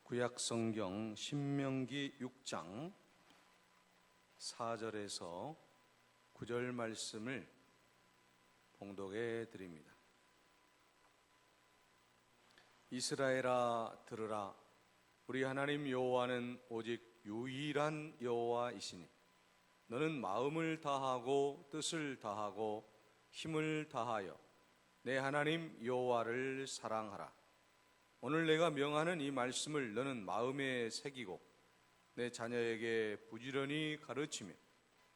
구약성경 신명기 6장 4절에서 9절 말씀을 봉독해 드립니다. 이스라엘아 들으라. 우리 하나님 여호와는 오직 유일한 여호와이시니 너는 마음을 다하고 뜻을 다하고 힘을 다하여 내 하나님 여호와를 사랑하라. 오늘 내가 명하는 이 말씀을 너는 마음에 새기고 내 자녀에게 부지런히 가르치며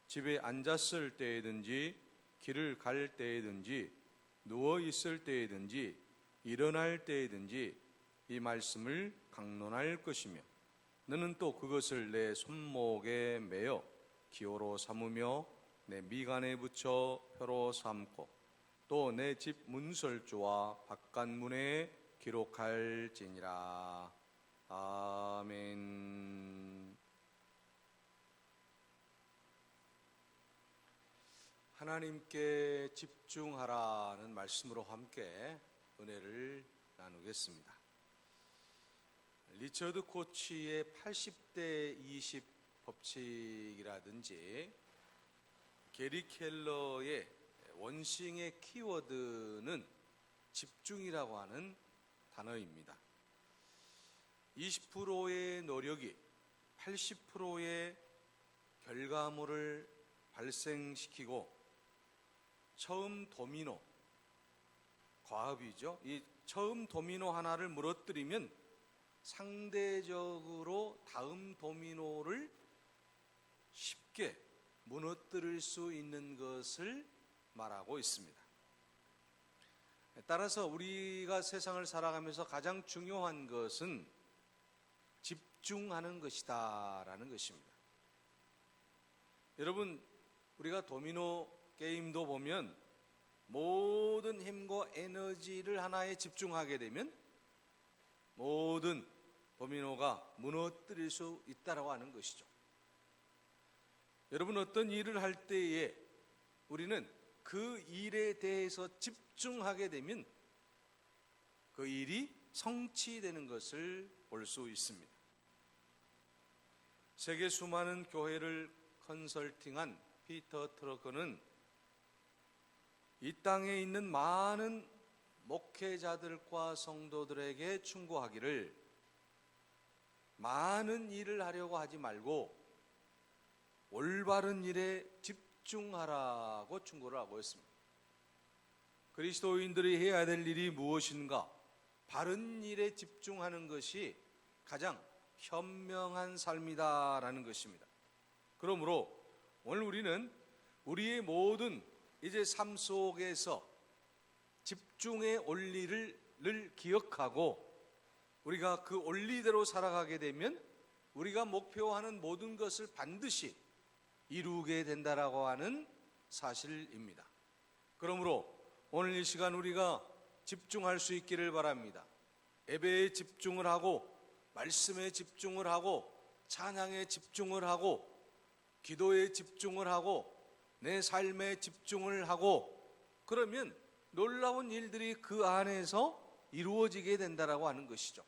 집에 앉았을 때에든지 길을 갈 때에든지 누워 있을 때에든지 일어날 때에든지 이 말씀을 강론할 것이며 너는 또 그것을 내 손목에 매어 기호로 삼으며 내 미간에 붙여 표로 삼고 또 내 집 문설주와 바깥문에 기록할지니라. 아멘. 하나님께 집중하라는 말씀으로 함께 은혜를 나누겠습니다. 리처드 코치의 80대 20 법칙이라든지 게리 켈러의 원싱의 키워드는 집중이라고 하는 단어입니다. 20%의 노력이 80%의 결과물을 발생시키고 처음 도미노, 과업이죠. 이 처음 도미노 하나를 무너뜨리면 상대적으로 다음 도미노를 쉽게 무너뜨릴 수 있는 것을 말하고 있습니다. 따라서 우리가 세상을 살아가면서 가장 중요한 것은 집중하는 것이다 라는 것입니다. 여러분, 우리가 도미노 게임도 보면 모든 힘과 에너지를 하나에 집중하게 되면 모든 도미노가 무너뜨릴 수 있다고 하는 것이죠. 여러분, 어떤 일을 할 때에 우리는 그 일에 대해서 집중하게 되면 그 일이 성취되는 것을 볼 수 있습니다. 세계 수많은 교회를 컨설팅한 피터 트러커는 이 땅에 있는 많은 목회자들과 성도들에게 충고하기를 많은 일을 하려고 하지 말고 올바른 일에 집중하라고 충고를 하고 있습니다. 그리스도인들이 해야 될 일이 무엇인가? 바른 일에 집중하는 것이 가장 현명한 삶이다라는 것입니다. 그러므로 오늘 우리는 우리의 모든 이제 삶 속에서 집중의 원리를 기억하고 우리가 그 원리대로 살아가게 되면 우리가 목표하는 모든 것을 반드시 이루게 된다라고 하는 사실입니다. 그러므로 오늘 이 시간 우리가 집중할 수 있기를 바랍니다. 예배에 집중을 하고 말씀에 집중을 하고 찬양에 집중을 하고 기도에 집중을 하고 내 삶에 집중을 하고 그러면 놀라운 일들이 그 안에서 이루어지게 된다라고 하는 것이죠.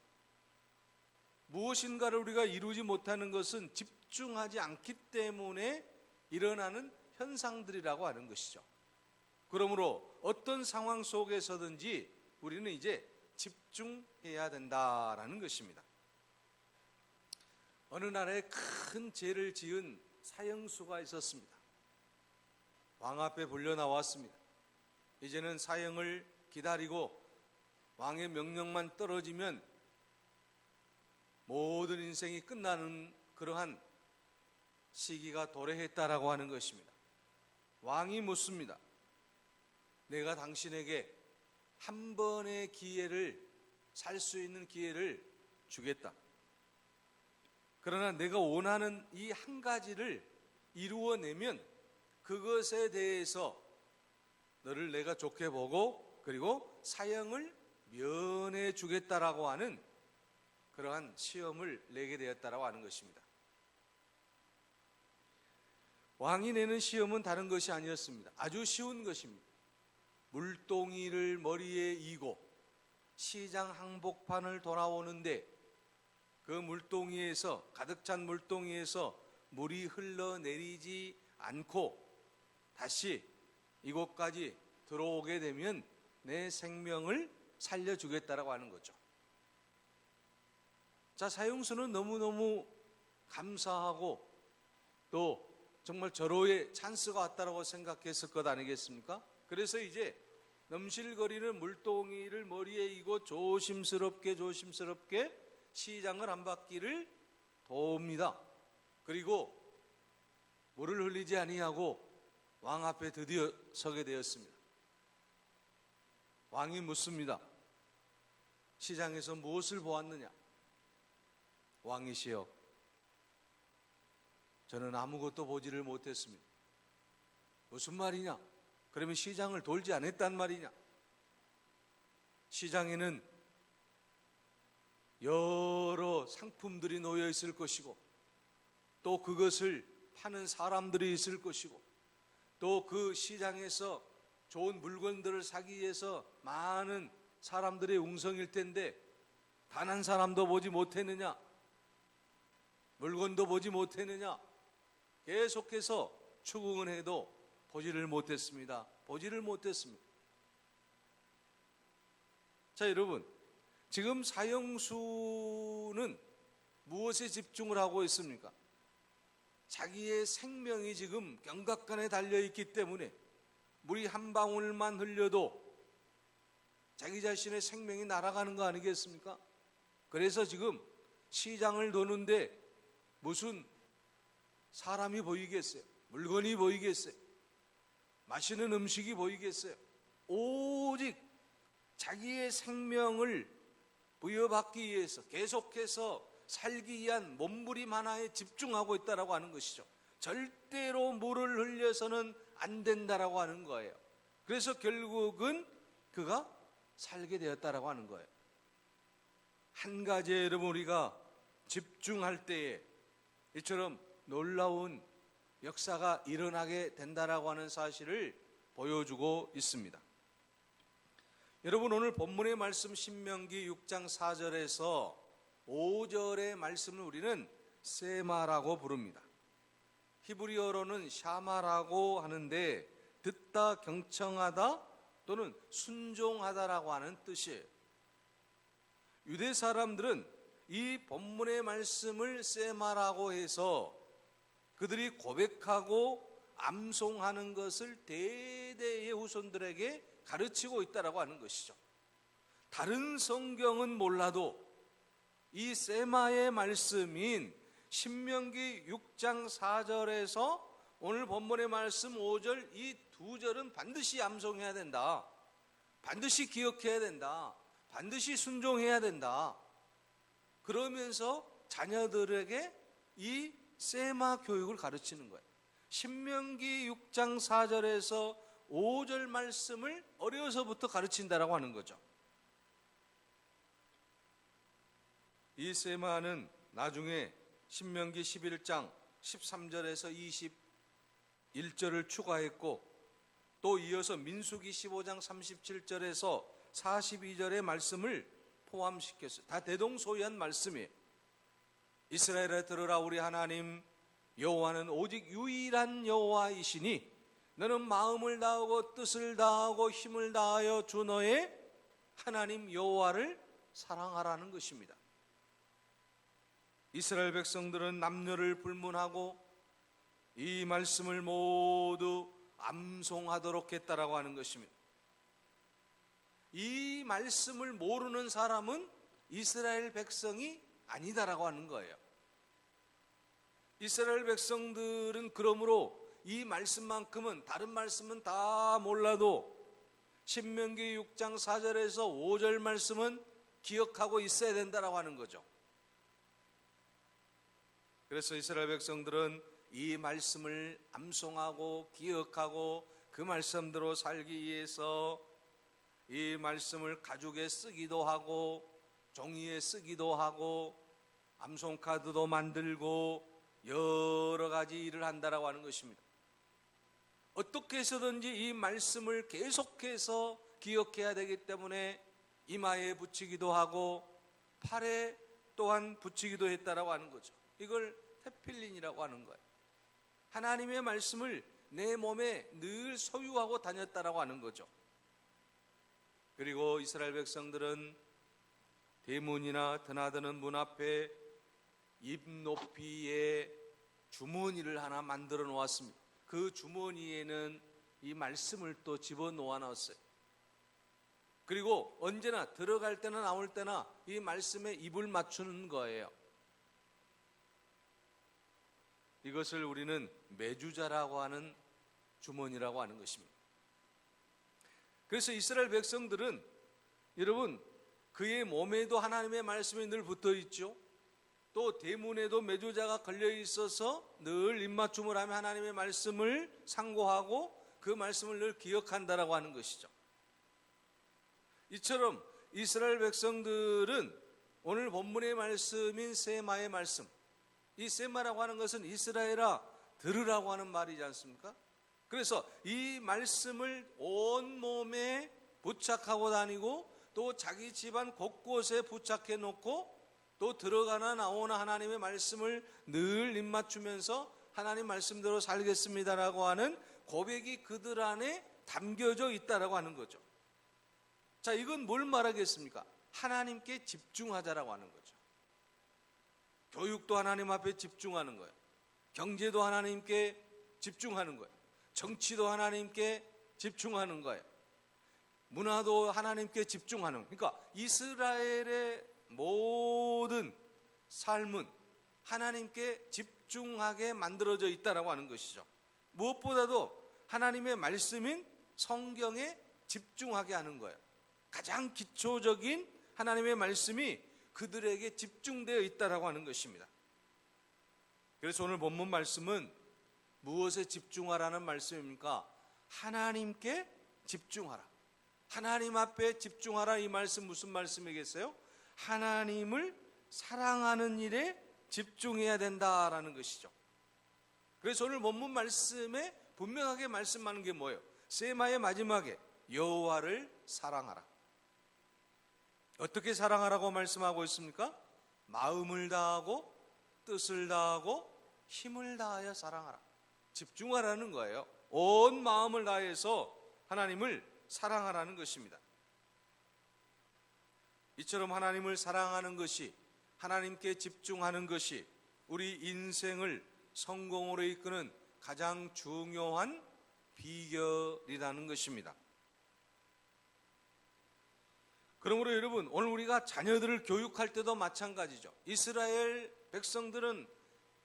무엇인가를 우리가 이루지 못하는 것은 집중하지 않기 때문에 일어나는 현상들이라고 하는 것이죠. 그러므로 어떤 상황 속에서든지 우리는 이제 집중해야 된다라는 것입니다. 어느 나라에 큰 죄를 지은 사형수가 있었습니다. 왕 앞에 불려 나왔습니다. 이제는 사형을 기다리고 왕의 명령만 떨어지면 모든 인생이 끝나는 그러한 시기가 도래했다라고 하는 것입니다. 왕이 묻습니다. 내가 당신에게 한 번의 기회를, 살 수 있는 기회를 주겠다. 그러나 내가 원하는 이 한 가지를 이루어내면 그것에 대해서 너를 내가 좋게 보고 그리고 사형을 면해 주겠다라고 하는 그러한 시험을 내게 되었다라고 하는 것입니다. 왕이 내는 시험은 다른 것이 아니었습니다. 아주 쉬운 것입니다. 물동이를 머리에 이고 시장 항복판을 돌아오는데 그 물동이에서, 가득 찬 물동이에서 물이 흘러내리지 않고 다시 이곳까지 들어오게 되면 내 생명을 살려주겠다라고 하는 거죠. 자, 사형수는 너무너무 감사하고 또 정말 절호의 찬스가 왔다라고 생각했을 것 아니겠습니까? 그래서 이제 넘실거리는 물동이를 머리에 이고 조심스럽게 시장을 한 바퀴를 돕니다. 그리고 물을 흘리지 아니하고 왕 앞에 드디어 서게 되었습니다. 왕이 묻습니다. 시장에서 무엇을 보았느냐? 왕이시여, 저는 아무것도 보지를 못했습니다. 무슨 말이냐? 그러면 시장을 돌지 않았단 말이냐? 시장에는 여러 상품들이 놓여 있을 것이고 또 그것을 파는 사람들이 있을 것이고 또 그 시장에서 좋은 물건들을 사기 위해서 많은 사람들의 웅성일 텐데 단 한 사람도 보지 못했느냐? 물건도 보지 못했느냐? 계속해서 추궁을 해도 보지를 못했습니다. 자, 여러분, 지금 사형수는 무엇에 집중을 하고 있습니까? 자기의 생명이 지금 경각간에 달려있기 때문에 물이 한 방울만 흘려도 자기 자신의 생명이 날아가는 거 아니겠습니까? 그래서 지금 시장을 도는데 무슨 사람이 보이겠어요? 물건이 보이겠어요? 마시는 음식이 보이겠어요? 오직 자기의 생명을 부여받기 위해서 계속해서 살기 위한 몸부림 하나에 집중하고 있다라고 하는 것이죠. 절대로 물을 흘려서는 안 된다라고 하는 거예요. 그래서 결국은 그가 살게 되었다라고 하는 거예요. 한 가지에 여러분 우리가 집중할 때에 이처럼 놀라운 역사가 일어나게 된다라고 하는 사실을 보여주고 있습니다. 여러분, 오늘 본문의 말씀 신명기 6장 4절에서 5절의 말씀을 우리는 세마라고 부릅니다. 히브리어로는 샤마라고 하는데 듣다 경청하다 또는 순종하다라고 하는 뜻이에요. 유대 사람들은 이 본문의 말씀을 세마라고 해서 그들이 고백하고 암송하는 것을 대대의 후손들에게 가르치고 있다라고 하는 것이죠. 다른 성경은 몰라도 이 세마의 말씀인 신명기 6장 4절에서 오늘 본문의 말씀 5절 이 두 절은 반드시 암송해야 된다. 반드시 기억해야 된다. 반드시 순종해야 된다. 그러면서 자녀들에게 이 세마 교육을 가르치는 거예요. 신명기 6장 4절에서 5절 말씀을 어려서부터 가르친다라고 하는 거죠. 이 세마는 나중에 신명기 11장 13절에서 21절을 추가했고 또 이어서 민수기 15장 37절에서 42절의 말씀을 포함시켰어요. 다 대동소이한 말씀이에요. 이스라엘아 들으라, 우리 하나님 여호와는 오직 유일한 여호와이시니 너는 마음을 다하고 뜻을 다하고 힘을 다하여 주 너의 하나님 여호와를 사랑하라는 것입니다. 이스라엘 백성들은 남녀를 불문하고 이 말씀을 모두 암송하도록 했다라고 하는 것입니다. 이 말씀을 모르는 사람은 이스라엘 백성이 아니다라고 하는 거예요. 이스라엘 백성들은 그러므로 이 말씀만큼은, 다른 말씀은 다 몰라도 신명기 6장 4절에서 5절 말씀은 기억하고 있어야 된다라고 하는 거죠. 그래서 이스라엘 백성들은 이 말씀을 암송하고 기억하고 그 말씀대로 살기 위해서 이 말씀을 가죽에 쓰기도 하고 종이에 쓰기도 하고 암송카드도 만들고 여러 가지 일을 한다라고 하는 것입니다. 어떻게 해서든지 이 말씀을 계속해서 기억해야 되기 때문에 이마에 붙이기도 하고 팔에 또한 붙이기도 했다라고 하는 거죠. 이걸 테필린이라고 하는 거예요. 하나님의 말씀을 내 몸에 늘 소유하고 다녔다라고 하는 거죠. 그리고 이스라엘 백성들은 대문이나 드나드는 문 앞에 입 높이의 주머니를 하나 만들어 놓았습니다. 그 주머니에는 이 말씀을 또 집어넣어 놨어요. 그리고 언제나 들어갈 때나 나올 때나 이 말씀에 입을 맞추는 거예요. 이것을 우리는 메주자라고 하는 주머니라고 하는 것입니다. 그래서 이스라엘 백성들은 여러분 그의 몸에도 하나님의 말씀이 늘 붙어 있죠. 또 대문에도 메주자가 걸려 있어서 늘 입맞춤을 하며 하나님의 말씀을 상고하고 그 말씀을 늘 기억한다라고 하는 것이죠. 이처럼 이스라엘 백성들은 오늘 본문의 말씀인 세마의 말씀, 이 세마라고 하는 것은 이스라엘아 들으라고 하는 말이지 않습니까? 그래서 이 말씀을 온몸에 부착하고 다니고 또 자기 집안 곳곳에 부착해 놓고 또 들어가나 나오나 하나님의 말씀을 늘 입맞추면서 하나님 말씀대로 살겠습니다라고 하는 고백이 그들 안에 담겨져 있다라고 하는 거죠. 자, 이건 뭘 말하겠습니까? 하나님께 집중하자라고 하는 거죠. 교육도 하나님 앞에 집중하는 거예요. 경제도 하나님께 집중하는 거예요. 정치도 하나님께 집중하는 거예요. 문화도 하나님께 집중하는 거예요. 그러니까 이스라엘의 모든 삶은 하나님께 집중하게 만들어져 있다라고 하는 것이죠. 무엇보다도 하나님의 말씀인 성경에 집중하게 하는 거예요. 가장 기초적인 하나님의 말씀이 그들에게 집중되어 있다라고 하는 것입니다. 그래서 오늘 본문 말씀은 무엇에 집중하라는 말씀입니까? 하나님께 집중하라. 하나님 앞에 집중하라. 이 말씀 무슨 말씀이겠어요? 하나님을 사랑하는 일에 집중해야 된다라는 것이죠. 그래서 오늘 본문 말씀에 분명하게 말씀하는 게 뭐예요? 세마의 마지막에 여호와를 사랑하라. 어떻게 사랑하라고 말씀하고 있습니까? 마음을 다하고 뜻을 다하고 힘을 다하여 사랑하라. 집중하라는 거예요. 온 마음을 다해서 하나님을 사랑하라는 것입니다. 이처럼 하나님을 사랑하는 것이, 하나님께 집중하는 것이 우리 인생을 성공으로 이끄는 가장 중요한 비결이라는 것입니다. 그러므로 여러분, 오늘 우리가 자녀들을 교육할 때도 마찬가지죠. 이스라엘 백성들은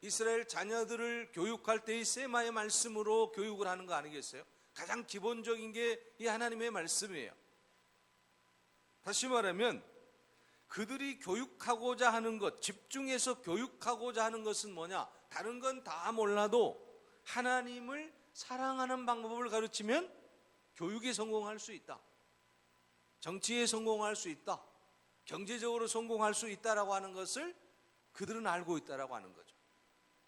이스라엘 자녀들을 교육할 때 이 세마의 말씀으로 교육을 하는 거 아니겠어요? 가장 기본적인 게 이 하나님의 말씀이에요. 다시 말하면 그들이 교육하고자 하는 것, 집중해서 교육하고자 하는 것은 뭐냐? 다른 건 다 몰라도 하나님을 사랑하는 방법을 가르치면 교육에 성공할 수 있다. 정치에 성공할 수 있다. 경제적으로 성공할 수 있다라고 하는 것을 그들은 알고 있다라고 하는 거죠.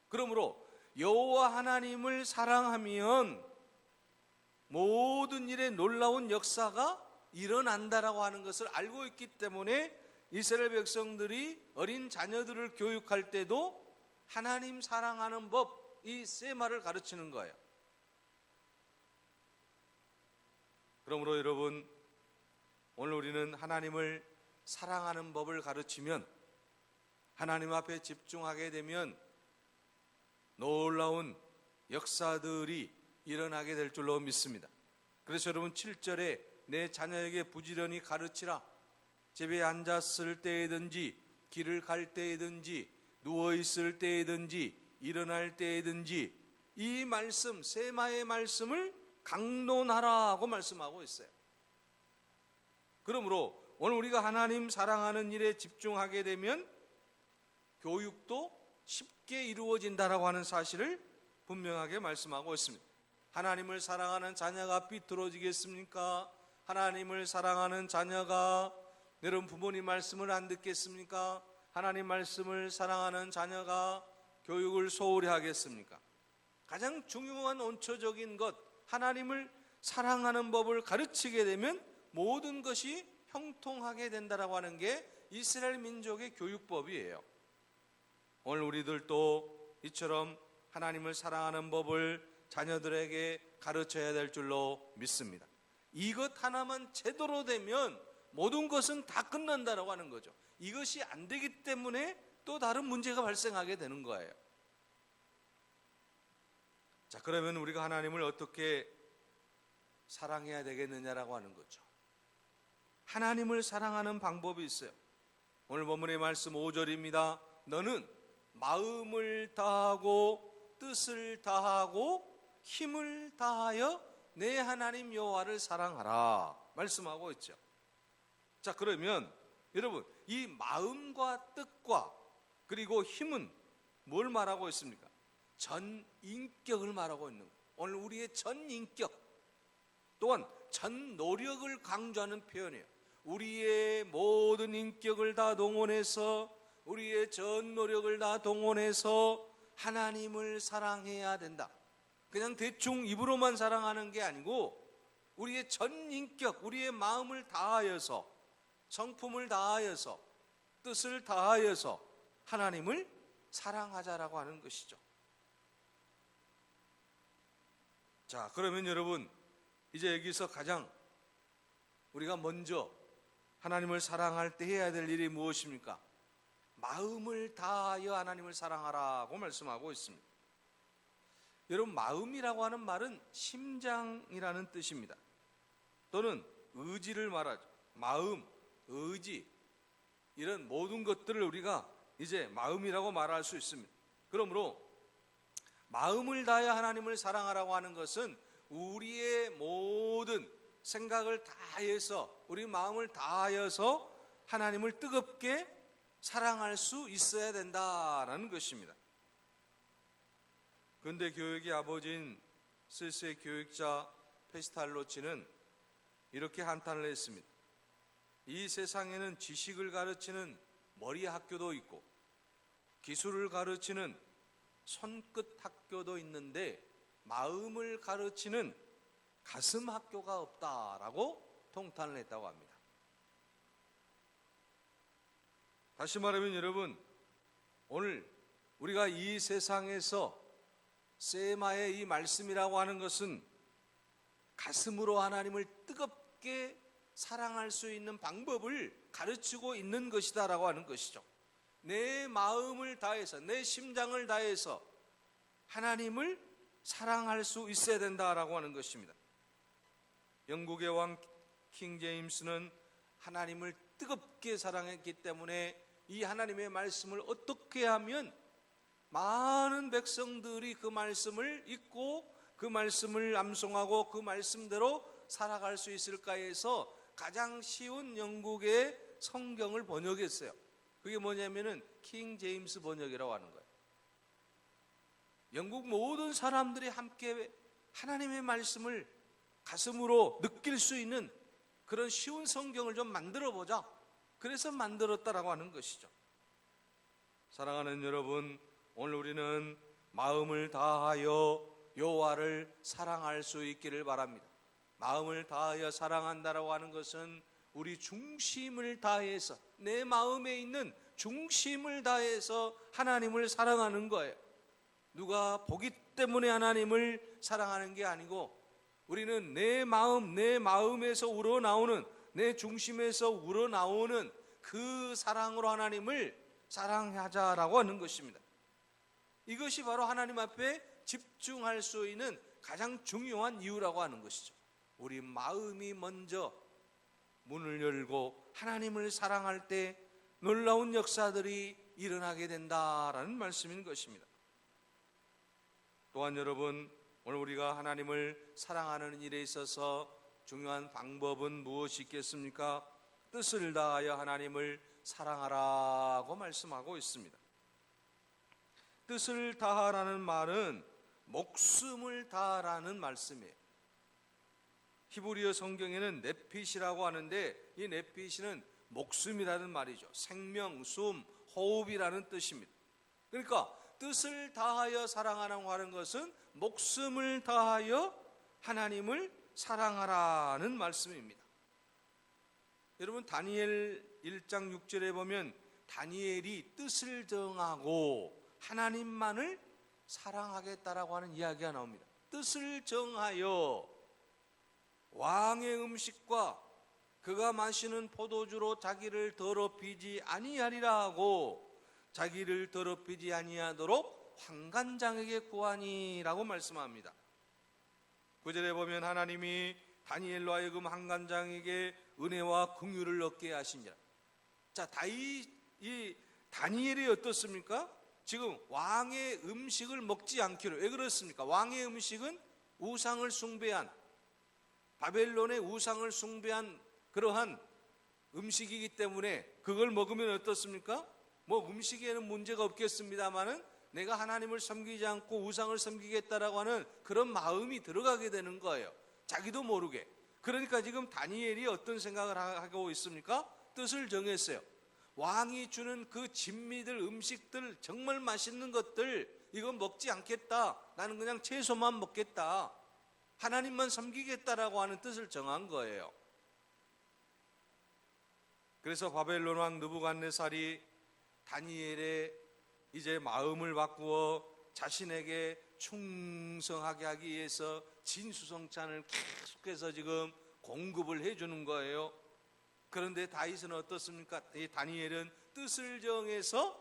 그러므로 여호와 하나님을 사랑하면 모든 일에 놀라운 역사가 일어난다라고 하는 것을 알고 있기 때문에 이스라엘 백성들이 어린 자녀들을 교육할 때도 하나님 사랑하는 법, 이 세마를 가르치는 거예요. 그러므로 여러분, 오늘 우리는 하나님을 사랑하는 법을 가르치면, 하나님 앞에 집중하게 되면 놀라운 역사들이 일어나게 될 줄로 믿습니다. 그래서 여러분 7절에 내 자녀에게 부지런히 가르치라. 집에 앉았을 때이든지 길을 갈 때이든지 누워있을 때이든지 일어날 때이든지 이 말씀, 세마의 말씀을 강론하라고 말씀하고 있어요. 그러므로 오늘 우리가 하나님 사랑하는 일에 집중하게 되면 교육도 쉽게 이루어진다라고 하는 사실을 분명하게 말씀하고 있습니다. 하나님을 사랑하는 자녀가 삐뚤어지겠습니까? 하나님을 사랑하는 자녀가 여러분 부모님 말씀을 안 듣겠습니까? 하나님 말씀을 사랑하는 자녀가 교육을 소홀히 하겠습니까? 가장 중요한 원초적인 것, 하나님을 사랑하는 법을 가르치게 되면 모든 것이 형통하게 된다라고 하는 게 이스라엘 민족의 교육법이에요. 오늘 우리들도 이처럼 하나님을 사랑하는 법을 자녀들에게 가르쳐야 될 줄로 믿습니다. 이것 하나만 제대로 되면 모든 것은 다 끝난다라고 하는 거죠. 이것이 안 되기 때문에 또 다른 문제가 발생하게 되는 거예요. 자, 그러면 우리가 하나님을 어떻게 사랑해야 되겠느냐라고 하는 거죠. 하나님을 사랑하는 방법이 있어요. 오늘 본문의 말씀 5절입니다. 너는 마음을 다하고 뜻을 다하고 힘을 다하여 내 하나님 여호와를 사랑하라 말씀하고 있죠. 자, 그러면 여러분, 이 마음과 뜻과 그리고 힘은 뭘 말하고 있습니까? 전 인격을 말하고 있는 거예요. 오늘 우리의 전 인격 또한 전 노력을 강조하는 표현이에요. 우리의 모든 인격을 다 동원해서, 우리의 전 노력을 다 동원해서 하나님을 사랑해야 된다. 그냥 대충 입으로만 사랑하는 게 아니고 우리의 전 인격, 우리의 마음을 다하여서, 성품을 다하여서, 뜻을 다하여서 하나님을 사랑하자라고 하는 것이죠. 자, 그러면 여러분, 이제 여기서 가장 우리가 먼저 하나님을 사랑할 때 해야 될 일이 무엇입니까? 마음을 다하여 하나님을 사랑하라고 말씀하고 있습니다. 여러분, 마음이라고 하는 말은 심장이라는 뜻입니다. 또는 의지를 말하죠. 마음, 의지, 이런 모든 것들을 우리가 이제 마음이라고 말할 수 있습니다. 그러므로 마음을 다하여 하나님을 사랑하라고 하는 것은 우리의 모든 생각을 다해서, 우리 마음을 다하여서 하나님을 뜨겁게 사랑할 수 있어야 된다라는 것입니다. 근대 교육의 아버지인 스위스의 교육자 페스탈로치는 이렇게 한탄을 했습니다. 이 세상에는 지식을 가르치는 머리 학교도 있고 기술을 가르치는 손끝 학교도 있는데 마음을 가르치는 가슴 학교가 없다라고 통탄을 했다고 합니다. 다시 말하면 여러분, 오늘 우리가 이 세상에서 세마의 이 말씀이라고 하는 것은 가슴으로 하나님을 뜨겁게 사랑할 수 있는 방법을 가르치고 있는 것이다라고 하는 것이죠. 내 마음을 다해서, 내 심장을 다해서 하나님을 사랑할 수 있어야 된다라고 하는 것입니다. 영국의 왕 킹 제임스는 하나님을 뜨겁게 사랑했기 때문에 이 하나님의 말씀을 어떻게 하면 많은 백성들이 그 말씀을 읽고 그 말씀을 암송하고 그 말씀대로 살아갈 수 있을까 해서 가장 쉬운 영국의 성경을 번역했어요. 그게 뭐냐면은 킹 제임스 번역이라고 하는 거예요. 영국 모든 사람들이 함께 하나님의 말씀을 가슴으로 느낄 수 있는 그런 쉬운 성경을 좀 만들어 보자. 그래서 만들었다라고 하는 것이죠. 사랑하는 여러분, 오늘 우리는 마음을 다하여 여호와를 사랑할 수 있기를 바랍니다. 마음을 다하여 사랑한다라고 하는 것은 우리 중심을 다해서, 내 마음에 있는 중심을 다해서 하나님을 사랑하는 거예요. 누가 보기 때문에 하나님을 사랑하는 게 아니고 우리는 내 마음, 내 마음에서 우러나오는, 내 중심에서 우러나오는 그 사랑으로 하나님을 사랑하자라고 하는 것입니다. 이것이 바로 하나님 앞에 집중할 수 있는 가장 중요한 이유라고 하는 것이죠. 우리 마음이 먼저 문을 열고 하나님을 사랑할 때 놀라운 역사들이 일어나게 된다라는 말씀인 것입니다. 또한 여러분, 오늘 우리가 하나님을 사랑하는 일에 있어서 중요한 방법은 무엇이 있겠습니까? 뜻을 다하여 하나님을 사랑하라고 말씀하고 있습니다. 뜻을 다하라는 말은 목숨을 다하라는 말씀이에요. 히브리어 성경에는 네핏이라고 하는데 이 네핏은 목숨이라는 말이죠. 생명, 숨, 호흡이라는 뜻입니다. 그러니까 뜻을 다하여 사랑하라고 하는 것은 목숨을 다하여 하나님을 사랑하라는 말씀입니다. 여러분, 다니엘 1장 6절에 보면 다니엘이 뜻을 정하고 하나님만을 사랑하겠다라고 하는 이야기가 나옵니다. 뜻을 정하여 왕의 음식과 그가 마시는 포도주로 자기를 더럽히지 아니하리라 하고 자기를 더럽히지 아니하도록 환관장에게 구하니라고 말씀합니다. 9절에 보면 하나님이 다니엘로 하여금 환관장에게 은혜와 긍휼을 얻게 하시니라. 자, 이 다니엘이 어떻습니까? 지금 왕의 음식을 먹지 않기로. 왜 그렇습니까? 왕의 음식은 우상을 숭배한, 바벨론의 우상을 숭배한 그러한 음식이기 때문에 그걸 먹으면 어떻습니까? 뭐 음식에는 문제가 없겠습니다마는 내가 하나님을 섬기지 않고 우상을 섬기겠다라고 하는 그런 마음이 들어가게 되는 거예요. 자기도 모르게. 그러니까 지금 다니엘이 어떤 생각을 하고 있습니까? 뜻을 정했어요. 왕이 주는 그 진미들, 음식들, 정말 맛있는 것들, 이건 먹지 않겠다. 나는 그냥 채소만 먹겠다. 하나님만 섬기겠다라고 하는 뜻을 정한 거예요. 그래서 바벨론 왕 느부갓네살이 다니엘의 이제 마음을 바꾸어 자신에게 충성하게 하기 위해서 진수성찬을 계속해서 지금 공급을 해주는 거예요. 그런데 다윗은 어떻습니까? 이 다니엘은 뜻을 정해서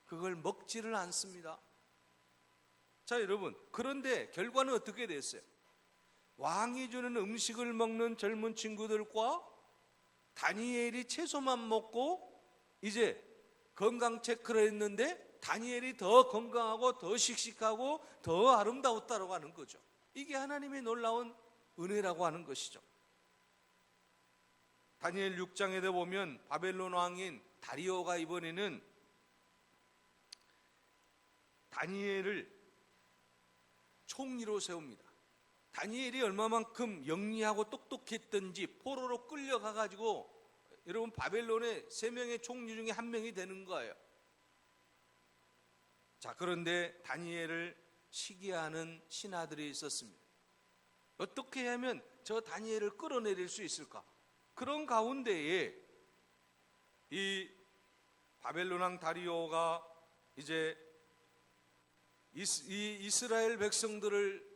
그걸 먹지를 않습니다. 자, 여러분, 그런데 결과는 어떻게 됐어요? 왕이 주는 음식을 먹는 젊은 친구들과 다니엘이 채소만 먹고 이제 건강 체크를 했는데 다니엘이 더 건강하고 더 씩씩하고 더 아름다웠다고 하는 거죠. 이게 하나님의 놀라운 은혜라고 하는 것이죠. 다니엘 6장에도 보면 바벨론 왕인 다리오가 이번에는 다니엘을 총리로 세웁니다. 다니엘이 얼마만큼 영리하고 똑똑했던지 포로로 끌려가가지고 여러분 바벨론의 3명의 총리 중에 1명이 되는 거예요. 자, 그런데 다니엘을 시기하는 신하들이 있었습니다. 어떻게 하면 저 다니엘을 끌어내릴 수 있을까? 그런 가운데에 이 바벨론 왕 다리오가 이제 이 이스라엘 백성들을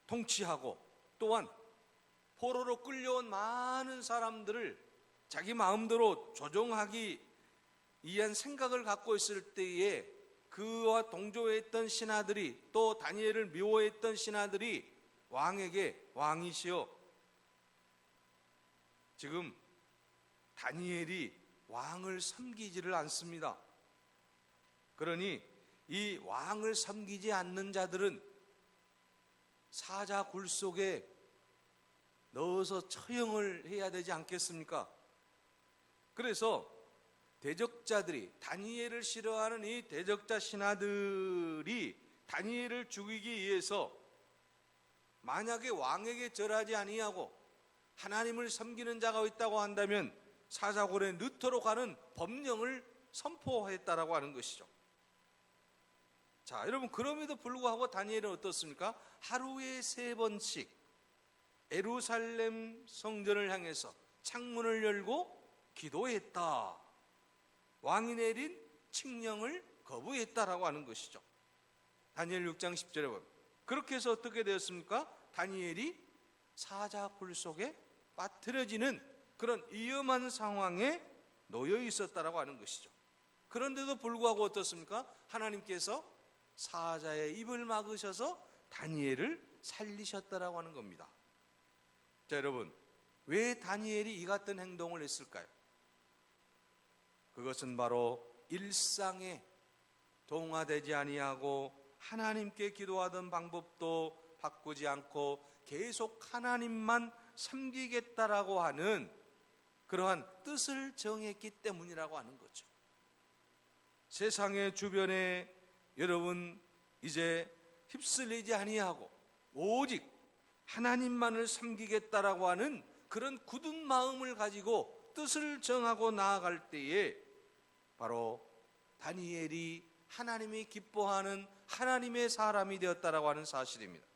통치하고 또한 포로로 끌려온 많은 사람들을 자기 마음대로 조종하기 위한 생각을 갖고 있을 때에 그와 동조했던 신하들이 또 다니엘을 미워했던 신하들이 왕에게 왕이시여 지금 다니엘이 왕을 섬기지를 않습니다. 그러니 이 왕을 섬기지 않는 자들은 사자 굴 속에 넣어서 처형을 해야 되지 않겠습니까? 그래서 대적자들이 다니엘을 싫어하는 이 대적자 신하들이 다니엘을 죽이기 위해서 만약에 왕에게 절하지 아니하고 하나님을 섬기는 자가 있다고 한다면 사자굴에 넣도록 하는 법령을 선포했다라고 하는 것이죠. 자, 여러분, 그럼에도 불구하고 다니엘은 어떻습니까? 하루에 3번씩 예루살렘 성전을 향해서 창문을 열고 기도했다. 왕이 내린 칙령을 거부했다라고 하는 것이죠. 다니엘 6장 10절에 보면 그렇게 해서 어떻게 되었습니까? 다니엘이 사자굴 속에 빠뜨려지는 그런 위험한 상황에 놓여 있었다라고 하는 것이죠. 그런데도 불구하고 어떻습니까? 하나님께서 사자의 입을 막으셔서 다니엘을 살리셨다라고 하는 겁니다. 자, 여러분, 왜 다니엘이 이 같은 행동을 했을까요? 그것은 바로 일상에 동화되지 아니하고 하나님께 기도하던 방법도 바꾸지 않고 계속 하나님만 섬기겠다라고 하는 그러한 뜻을 정했기 때문이라고 하는 거죠. 세상의 주변에 여러분 이제 휩쓸리지 아니하고 오직 하나님만을 섬기겠다라고 하는 그런 굳은 마음을 가지고 뜻을 정하고 나아갈 때에 바로 다니엘이 하나님이 기뻐하는 하나님의 사람이 되었다라고 하는 사실입니다.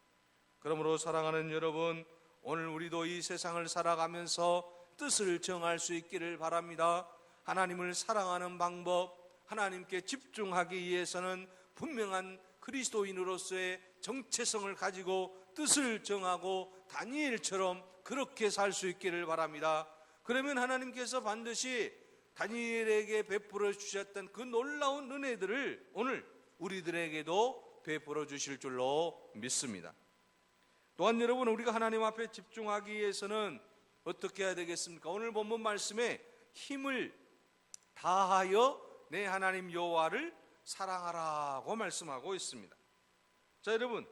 그러므로 사랑하는 여러분, 오늘 우리도 이 세상을 살아가면서 뜻을 정할 수 있기를 바랍니다. 하나님을 사랑하는 방법, 하나님께 집중하기 위해서는 분명한 그리스도인으로서의 정체성을 가지고 뜻을 정하고 다니엘처럼 그렇게 살 수 있기를 바랍니다. 그러면 하나님께서 반드시 다니엘에게 베풀어 주셨던 그 놀라운 은혜들을 오늘 우리들에게도 베풀어 주실 줄로 믿습니다. 또한 여러분, 우리가 하나님 앞에 집중하기 위해서는 어떻게 해야 되겠습니까? 오늘 본문 말씀에 힘을 다하여 내 하나님 여호와를 사랑하라고 말씀하고 있습니다. 자, 여러분,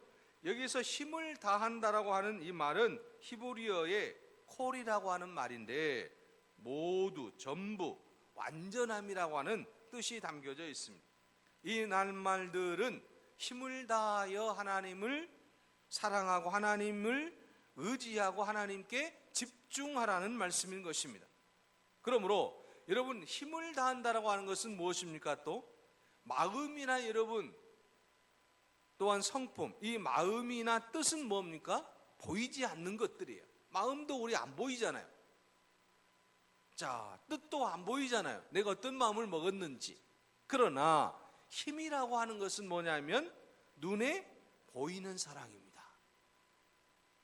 여기서 힘을 다한다라고 하는 이 말은 히브리어의 콜이라고 하는 말인데 모두, 전부, 완전함이라고 하는 뜻이 담겨져 있습니다. 이 낱말들은 힘을 다하여 하나님을 사랑하고 하나님을 의지하고 하나님께 집중하라는 말씀인 것입니다. 그러므로 여러분, 힘을 다한다라고 하는 것은 무엇입니까? 또 마음이나 여러분 또한 성품, 이 마음이나 뜻은 뭡니까? 보이지 않는 것들이에요. 마음도 우리 안 보이잖아요. 자, 뜻도 안 보이잖아요. 내가 어떤 마음을 먹었는지. 그러나 힘이라고 하는 것은 뭐냐면 눈에 보이는 사랑입니다.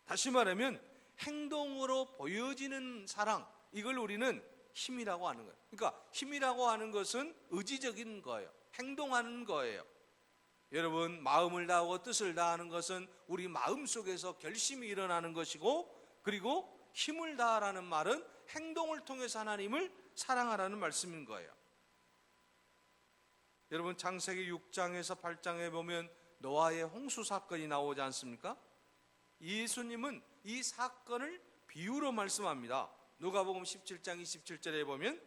다시 말하면 행동으로 보여지는 사랑, 이걸 우리는 힘이라고 하는 거예요. 그러니까 힘이라고 하는 것은 의지적인 거예요. 행동하는 거예요. 여러분, 마음을 다하고 뜻을 다하는 것은 우리 마음 속에서 결심이 일어나는 것이고, 그리고 힘을 다하라는 말은 행동을 통해서 하나님을 사랑하라는 말씀인 거예요. 여러분, 창세기 6장에서 8장에 보면 노아의 홍수 사건이 나오지 않습니까? 예수님은 이 사건을 비유로 말씀합니다. 누가복음 17장 27절에 보면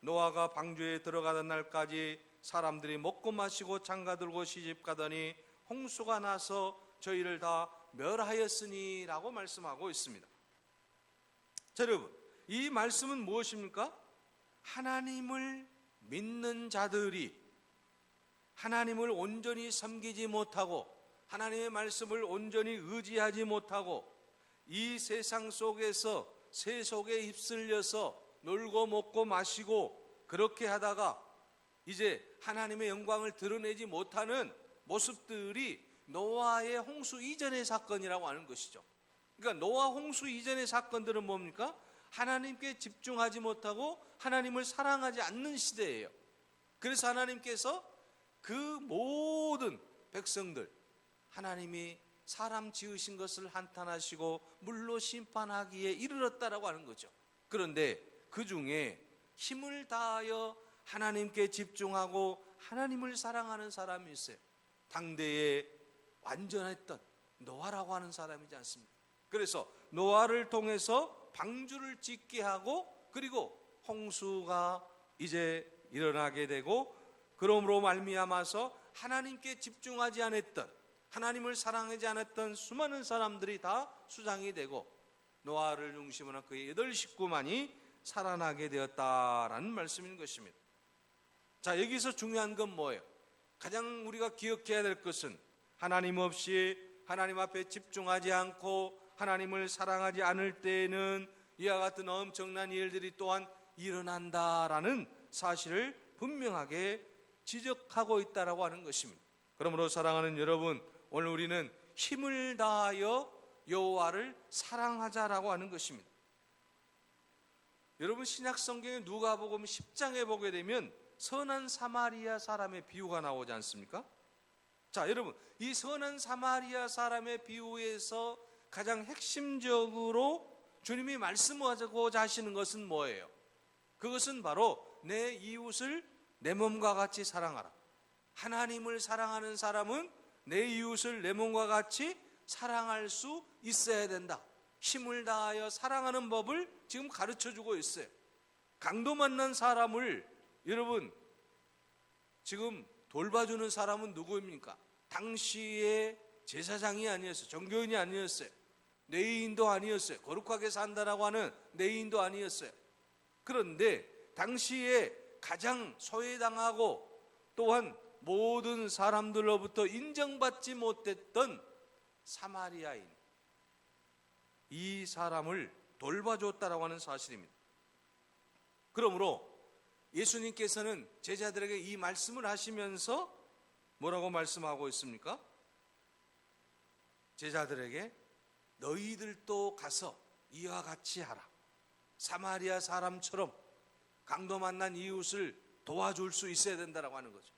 노아가 방주에 들어가던 날까지 사람들이 먹고 마시고 장가들고 시집가더니 홍수가 나서 저희를 다 멸하였으니 라고 말씀하고 있습니다. 자, 여러분, 이 말씀은 무엇입니까? 하나님을 믿는 자들이 하나님을 온전히 섬기지 못하고 하나님의 말씀을 온전히 의지하지 못하고 이 세상 속에서 세속에 휩쓸려서 놀고 먹고 마시고 그렇게 하다가 이제 하나님의 영광을 드러내지 못하는 모습들이 노아의 홍수 이전의 사건이라고 하는 것이죠. 그러니까 노아 홍수 이전의 사건들은 뭡니까? 하나님께 집중하지 못하고 하나님을 사랑하지 않는 시대예요. 그래서 하나님께서 그 모든 백성들, 하나님이 사람 지으신 것을 한탄하시고 물로 심판하기에 이르렀다라고 하는 거죠. 그런데 그 중에 힘을 다하여 하나님께 집중하고 하나님을 사랑하는 사람이 있어요. 당대에 완전했던 노아라고 하는 사람이지 않습니까? 그래서 노아를 통해서 방주를 짓게 하고 그리고 홍수가 이제 일어나게 되고, 그러므로 말미암아서 하나님께 집중하지 않았던, 하나님을 사랑하지 않았던 수많은 사람들이 다 수장이 되고 노아를 중심으로 그의 8 식구만이 살아나게 되었다라는 말씀인 것입니다. 자, 여기서 중요한 건 뭐예요? 가장 우리가 기억해야 될 것은 하나님 없이 하나님 앞에 집중하지 않고 하나님을 사랑하지 않을 때에는 이와 같은 엄청난 일들이 또한 일어난다라는 사실을 분명하게 지적하고 있다라고 하는 것입니다. 그러므로 사랑하는 여러분, 오늘 우리는 힘을 다하여 여호와를 사랑하자라고 하는 것입니다. 여러분, 신약 성경의 누가복음 10장에 보게 되면 선한 사마리아 사람의 비유가 나오지 않습니까? 자, 여러분, 이 선한 사마리아 사람의 비유에서 가장 핵심적으로 주님이 말씀하고자 하시는 것은 뭐예요? 그것은 바로 내 이웃을 내 몸과 같이 사랑하라. 하나님을 사랑하는 사람은 내 이웃을 내 몸과 같이 사랑할 수 있어야 된다. 힘을 다하여 사랑하는 법을 지금 가르쳐주고 있어요. 강도 만난 사람을 여러분 지금 돌봐주는 사람은 누구입니까? 당시의 제사장이 아니었어요. 종교인이 아니었어요. 레위인도 아니었어요. 거룩하게 산다라고 하는 레위인도 아니었어요. 그런데 당시에 가장 소외당하고 또한 모든 사람들로부터 인정받지 못했던 사마리아인, 이 사람을 돌봐줬다라고 하는 사실입니다. 그러므로 예수님께서는 제자들에게 이 말씀을 하시면서 뭐라고 말씀하고 있습니까? 제자들에게 너희들도 가서 이와 같이 하라. 사마리아 사람처럼 강도 만난 이웃을 도와줄 수 있어야 된다라고 하는 거죠.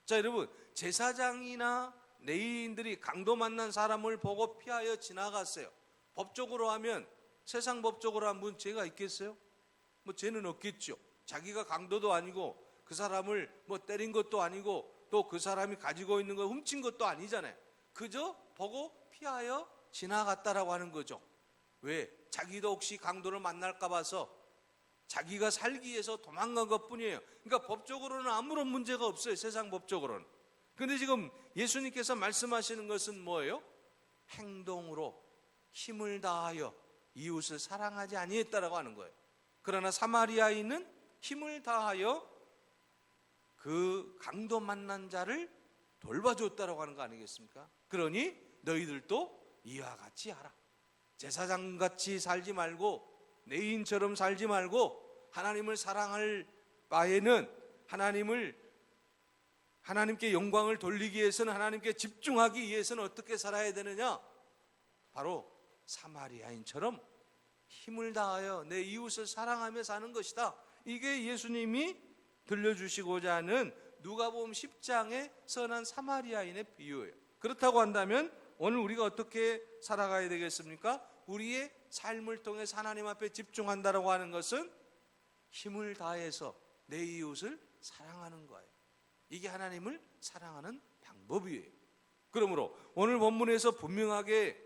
자, 여러분, 제사장이나 레위인들이 강도 만난 사람을 보고 피하여 지나갔어요. 법적으로 하면, 세상 법적으로 하면 죄가 있겠어요? 뭐 죄는 없겠죠. 자기가 강도도 아니고 그 사람을 뭐 때린 것도 아니고 또 그 사람이 가지고 있는 걸 훔친 것도 아니잖아요. 그저 보고 피하여 지나갔다라고 하는 거죠. 왜? 자기도 혹시 강도를 만날까 봐서 자기가 살기 위해서 도망간 것뿐이에요. 그러니까 법적으로는 아무런 문제가 없어요. 세상 법적으로는. 그런데 지금 예수님께서 말씀하시는 것은 뭐예요? 행동으로 힘을 다하여 이웃을 사랑하지 아니했다라고 하는 거예요. 그러나 사마리아인은 힘을 다하여 그 강도 만난 자를 돌봐줬다라고 하는 거 아니겠습니까? 그러니 너희들도 이와 같이 하라. 제사장같이 살지 말고 레위인처럼 살지 말고 하나님을 사랑할 바에는 하나님께 영광을 돌리기 위해서는, 하나님께 집중하기 위해서는 어떻게 살아야 되느냐? 바로 사마리아인처럼 힘을 다하여 내 이웃을 사랑하며 사는 것이다. 이게 예수님이 들려주시고자 하는 누가복음 10장의 선한 사마리아인의 비유예요. 그렇다고 한다면 오늘 우리가 어떻게 살아가야 되겠습니까? 우리의 삶을 통해 하나님 앞에 집중한다라고 하는 것은 힘을 다해서 내 이웃을 사랑하는 거예요. 이게 하나님을 사랑하는 방법이에요. 그러므로 오늘 본문에서 분명하게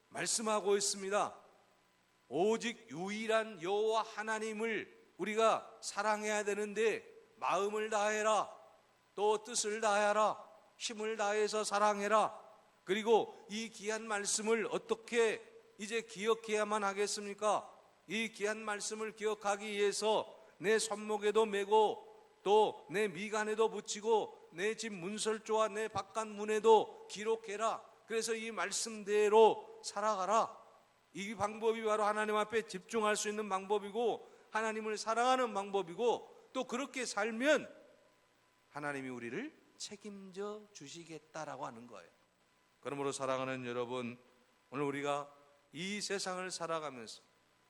말씀하고 있습니다. 오직 유일한 여호와 하나님을 우리가 사랑해야 되는데 마음을 다해라, 또 뜻을 다해라, 힘을 다해서 사랑해라. 그리고 이 귀한 말씀을 어떻게 이제 기억해야만 하겠습니까? 이 귀한 말씀을 기억하기 위해서 내 손목에도 메고 또 내 미간에도 붙이고 내 집 문설조와 내 바깥 문에도 기록해라. 그래서 이 말씀대로 살아가라. 이 방법이 바로 하나님 앞에 집중할 수 있는 방법이고 하나님을 사랑하는 방법이고 또 그렇게 살면 하나님이 우리를 책임져 주시겠다라고 하는 거예요. 그러므로 사랑하는 여러분, 오늘 우리가 이 세상을 살아가면서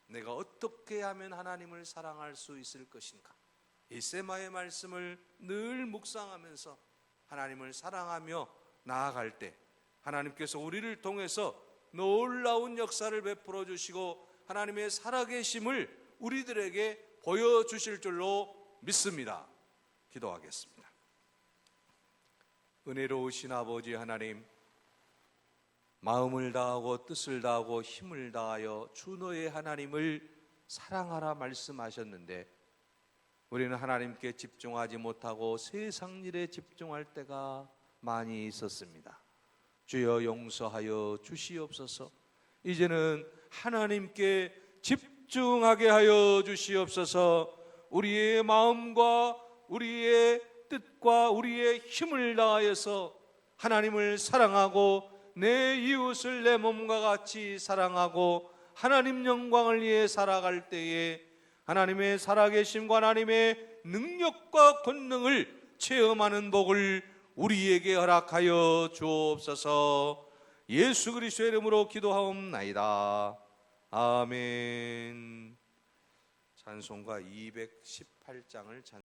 내가 어떻게 하면 하나님을 사랑할 수 있을 것인가, 이 세마의 말씀을 늘 묵상하면서 하나님을 사랑하며 나아갈 때 하나님께서 우리를 통해서 놀라운 역사를 베풀어 주시고 하나님의 살아계심을 우리들에게 보여주실 줄로 믿습니다. 기도하겠습니다. 은혜로우신 아버지 하나님, 마음을 다하고 뜻을 다하고 힘을 다하여 주 너의 하나님을 사랑하라 말씀하셨는데 우리는 하나님께 집중하지 못하고 세상 일에 집중할 때가 많이 있었습니다. 주여 용서하여 주시옵소서. 이제는 하나님께 집중하게 하여 주시옵소서. 우리의 마음과 우리의 뜻과 우리의 힘을 다하여서 하나님을 사랑하고 내 이웃을 내 몸과 같이 사랑하고 하나님 영광을 위해 살아갈 때에 하나님의 살아계심과 하나님의 능력과 권능을 체험하는 복을 우리에게 허락하여 주옵소서. 예수 그리스도의 이름으로 기도하옵나이다. 아멘. 찬송가 218장을